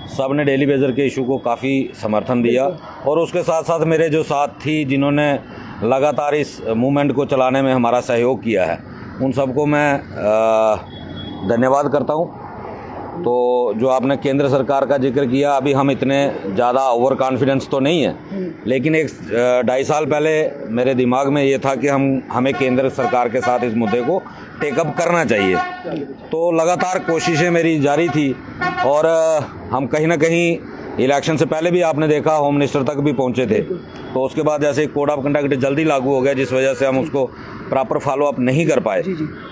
सब ने daily Vaser के इशू को काफ़ी समर्थन दिया और उसके साथ साथ मेरे जो साथी जिन्होंने लगातार इस मूवमेंट को चलाने में हमारा सहयोग किया है, उन सबको मैं धन्यवाद करता हूं। तो जो आपने केंद्र सरकार का जिक्र किया, अभी हम इतने ज़्यादा ओवर कॉन्फिडेंस तो नहीं है, लेकिन एक 2.5 साल पहले मेरे दिमाग में ये था कि हमें केंद्र सरकार के साथ इस मुद्दे को टेकअप करना चाहिए। तो लगातार कोशिशें मेरी जारी थी और हम कहीं ना कहीं इलेक्शन से पहले भी आपने देखा होम मिनिस्टर तक भी पहुंचे थे। तो उसके बाद जैसे कोड ऑफ कंडक्ट जल्दी लागू हो गया, जिस वजह से हम उसको प्रॉपर फॉलो अप नहीं कर पाए।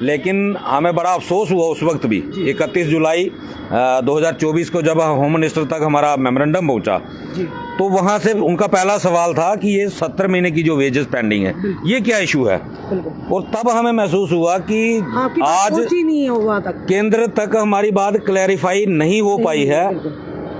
लेकिन हमें बड़ा अफसोस हुआ उस वक्त भी, 31 जुलाई 2024 को जब होम मिनिस्टर तक हमारा मेमोरेंडम पहुंचा, तो वहां से उनका पहला सवाल था कि ये 70 महीने की जो वेजेस पेंडिंग है, ये क्या इशू है। और तब हमें महसूस हुआ कि आज केंद्र तक हमारी बात क्लैरिफाई नहीं हो पाई है।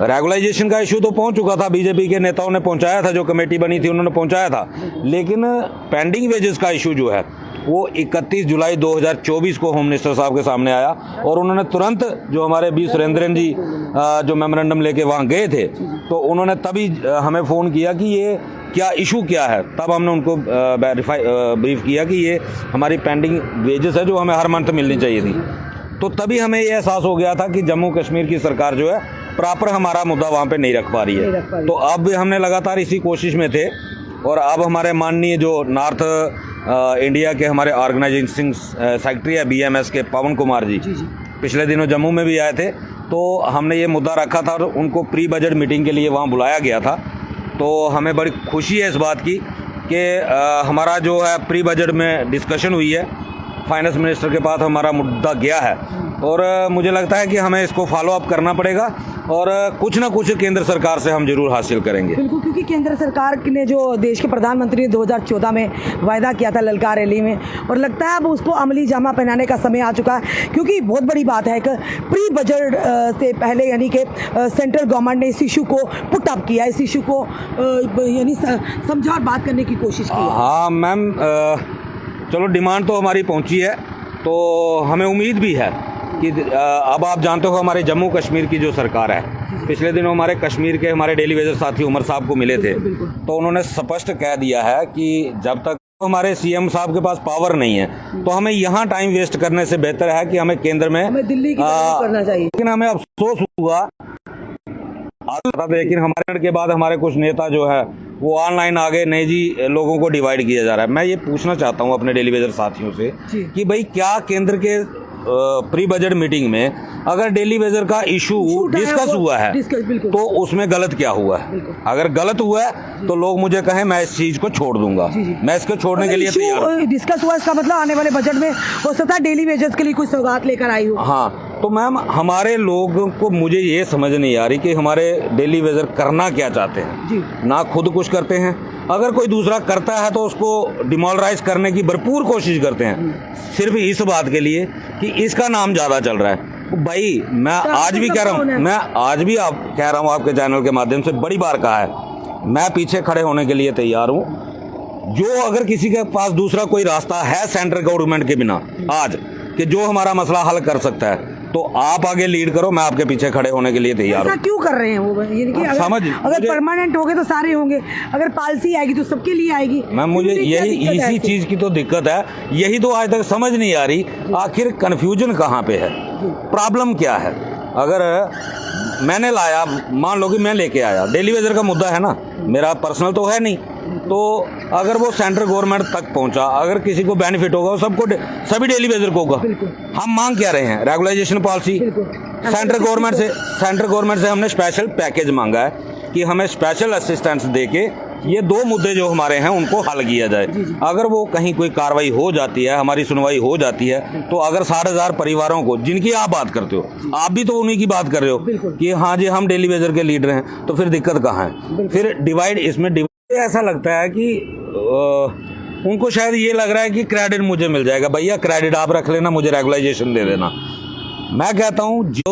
रेगुलाइजेशन का इशू तो पहुंच चुका था, बीजेपी के नेताओं ने पहुंचाया था, जो कमेटी बनी थी उन्होंने पहुंचाया था, लेकिन पेंडिंग वेजेस का इशू जो है वो 31 जुलाई 2024 को होम मिनिस्टर साहब के सामने आया और उन्होंने तुरंत जो हमारे बी सुरेंद्रन जी जो मेमोरेंडम लेके वहाँ गए थे, तो उन्होंने तभी हमें फ़ोन किया कि ये क्या इशू क्या है। तब हमने उनको ब्रीफ किया कि ये हमारी पेंडिंग वेजेस है जो हमें हर मंथ मिलनी चाहिए थी। तो तभी हमें ये एहसास हो गया था कि जम्मू कश्मीर की सरकार जो है प्रॉपर हमारा मुद्दा वहाँ पे नहीं रख पा रही है। तो अब भी हमने लगातार इसी कोशिश में थे और अब हमारे माननीय जो नॉर्थ इंडिया के हमारे ऑर्गेनाइजिंग सेक्रेटरी है BMS के पवन कुमार जी पिछले दिनों जम्मू में भी आए थे। तो हमने ये मुद्दा रखा था और उनको प्री बजट मीटिंग के लिए वहाँ बुलाया गया था। तो हमें बड़ी खुशी है इस बात की कि हमारा जो है प्री बजट में डिस्कशन हुई है, फाइनेंस मिनिस्टर के पास हमारा मुद्दा गया है और मुझे लगता है कि हमें इसको फॉलो अप करना पड़ेगा और कुछ ना कुछ केंद्र सरकार से हम जरूर हासिल करेंगे। बिल्कुल, क्योंकि केंद्र सरकार ने जो देश के प्रधानमंत्री ने 2014 में वायदा किया था ललकार रैली में, और लगता है अब उसको अमली जामा पहनाने का समय आ चुका है। क्योंकि बहुत बड़ी बात है कि प्री बजट से पहले यानी कि सेंट्रल गवर्नमेंट ने इस इशू को पुट अप किया, इस इशू को यानी समझा और बात करने की कोशिश की। हाँ मैम, चलो डिमांड तो हमारी पहुंची है, तो हमें उम्मीद भी है कि अब आप जानते हो हमारे जम्मू कश्मीर की जो सरकार है, पिछले दिनों हमारे कश्मीर के हमारे डेली वेजर साथी उमर साहब को मिले थे, तो उन्होंने स्पष्ट कह दिया है कि जब तक हमारे CM साहब के पास पावर नहीं है तो हमें यहाँ टाइम वेस्ट करने से बेहतर है कि हमें केंद्र में दिल्ली की तरफ करना चाहिए। लेकिन हमें अफसोस हुआ, लेकिन हमारे के बाद हमारे कुछ नेता जो है वो ऑनलाइन आ गए, नहीं जी लोगों को डिवाइड किया जा रहा है। मैं ये पूछना चाहता हूँ अपने डेली वेजर साथियों से कि भाई क्या केंद्र के प्री बजट मीटिंग में अगर डेली वेजर का इशू डिस्कस हुआ है तो उसमें गलत क्या हुआ है? अगर गलत हुआ है तो लोग मुझे कहें, मैं इस चीज को छोड़ दूंगा। मैं इसको छोड़ने के लिए तैयार हूं। डिस्कस हुआ इसका मतलब आने वाले बजट में हो सकता है डेली वेजर्स के लिए कुछ सौगात लेकर आई हो। हाँ, तो मैम हमारे लोगों को मुझे ये समझ नहीं आ रही कि हमारे डेली वेजर करना क्या चाहते हैं। ना खुद कुछ करते हैं, अगर कोई दूसरा करता है तो उसको डिमोरलाइज करने की भरपूर कोशिश करते हैं, सिर्फ इस बात के लिए कि इसका नाम ज़्यादा चल रहा है। भाई मैं आज भी कह रहा हूँ, मैं आज भी कह रहा हूँ आपके चैनल के माध्यम से बड़ी बार कहा है, मैं पीछे खड़े होने के लिए तैयार हूँ। जो अगर किसी के पास दूसरा कोई रास्ता है सेंट्रल गवर्नमेंट के बिना आज कि जो हमारा मसला हल कर सकता है, तो आप आगे लीड करो, मैं आपके पीछे खड़े होने के लिए तैयार हूँ। क्यों कर रहे हैं वो? यानी कि अगर परमानेंट होंगे तो सारे होंगे, अगर पॉलिसी आएगी तो सबके लिए आएगी। मैम मुझे यही इसी चीज की तो दिक्कत है, यही तो आज तक समझ नहीं आ रही, आखिर कन्फ्यूजन कहाँ पे है, प्रॉब्लम क्या है। अगर मैंने लाया, मान लो कि मैं लेके आया, डेली वेजर का मुद्दा है ना, मेरा पर्सनल तो है नहीं, तो अगर वो सेंट्रल गवर्नमेंट तक पहुंचा, अगर किसी को बेनिफिट होगा सबको, सभी डेली वेजर को होगा। हम मांग क्या रहे हैं? Regularisation policy. सेंट्रल गवर्नमेंट से हमने स्पेशल पैकेज मांगा है कि हमें स्पेशल असिस्टेंस देके ये 2 मुद्दे जो हमारे हैं उनको हल किया जाए। अगर वो कहीं कोई कार्रवाई हो जाती है, हमारी सुनवाई हो जाती है, तो अगर 60,000 परिवारों को, जिनकी आप बात करते हो, आप भी तो उन्हीं की बात कर रहे हो कि हाँ जी हम डेली वेजर के लीडर हैं, तो फिर दिक्कत कहाँ है? फिर डिवाइड, इसमें ऐसा लगता है कि उनको शायद ये लग रहा है कि क्रेडिट मुझे मिल जाएगा। भैया क्रेडिट आप रख लेना, मुझे रेगुलाइजेशन दे देना। मैं कहता हूं जो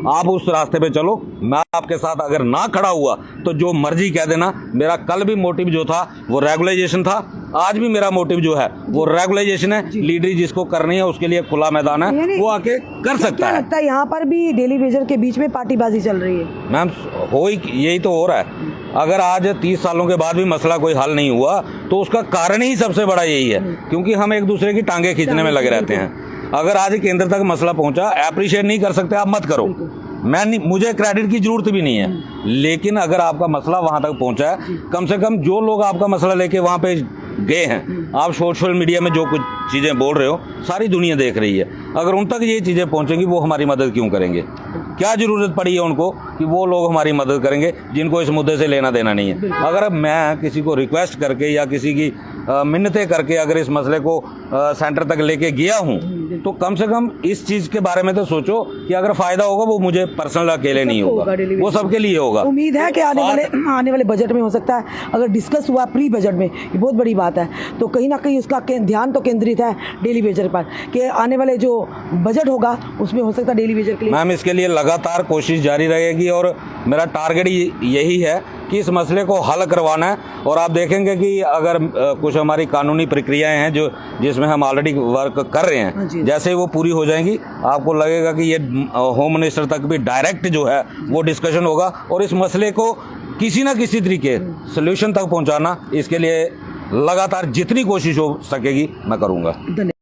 आप उस रास्ते पे चलो, मैं आपके साथ अगर ना खड़ा हुआ तो जो मर्जी कह देना। मेरा कल भी मोटिव जो था वो रेगुलाइजेशन था, आज भी मेरा मोटिव जो है वो रेगुलाइजेशन है, लीडरी जिसको करनी है उसके लिए खुला मैदान है, यानी वो आके कर सकता क्या है। लगता है यहाँ पर भी डेली वेजर के बीच में पार्टीबाजी चल रही है? मैम हो ही यही तो हो रहा है। अगर आज 30 सालों के बाद भी मसला कोई हल नहीं हुआ तो उसका कारण ही सबसे बड़ा यही है, क्योंकि हम एक दूसरे की टांगे खींचने में लगे रहते हैं। अगर आज केंद्र तक मसला पहुंचा, अप्रिशिएट नहीं कर सकते आप मत करो, मैं नहीं, मुझे क्रेडिट की जरूरत भी नहीं है, लेकिन अगर आपका मसला वहां तक पहुंचा है, कम से कम जो लोग आपका मसला लेके वहां पे गए हैं, आप सोशल मीडिया में जो कुछ चीज़ें बोल रहे हो सारी दुनिया देख रही है, अगर उन तक ये चीज़ें पहुंचेंगी वो हमारी मदद क्यों करेंगे? क्या ज़रूरत पड़ी है उनको कि वो लोग हमारी मदद करेंगे जिनको इस मुद्दे से लेना देना नहीं है? अगर मैं किसी को रिक्वेस्ट करके या किसी की मिन्नतें करके अगर इस मसले को सेंटर तक लेके गया हूँ, तो कम से कम इस चीज़ के बारे में तो सोचो कि अगर फ़ायदा होगा वो मुझे पर्सनल अकेले नहीं होगा, वो सबके लिए होगा। उम्मीद है कि आने वाले बजट में हो सकता है, अगर डिस्कस हुआ प्री बजट में, ये बहुत बड़ी बात है, तो कहीं ना कहीं उसका ध्यान तो केंद्रित है डेली वेजर पर कि आने वाले जो बजट होगा उसमें हो सकता है डेली वेजर के लिए। मैम इसके लिए लगातार कोशिश जारी रहेगी और मेरा टारगेट यही है कि इस मसले को हल करवाना है। और आप देखेंगे कि अगर कुछ हमारी कानूनी प्रक्रियाएं हैं जो जिसमें हम ऑलरेडी वर्क कर रहे हैं, जैसे ही वो पूरी हो जाएंगी आपको लगेगा कि ये होम मिनिस्टर तक भी डायरेक्ट जो है वो डिस्कशन होगा और इस मसले को किसी ना किसी तरीके सोल्यूशन तक पहुंचाना, इसके लिए लगातार जितनी कोशिश हो सकेगी मैं करूँगा।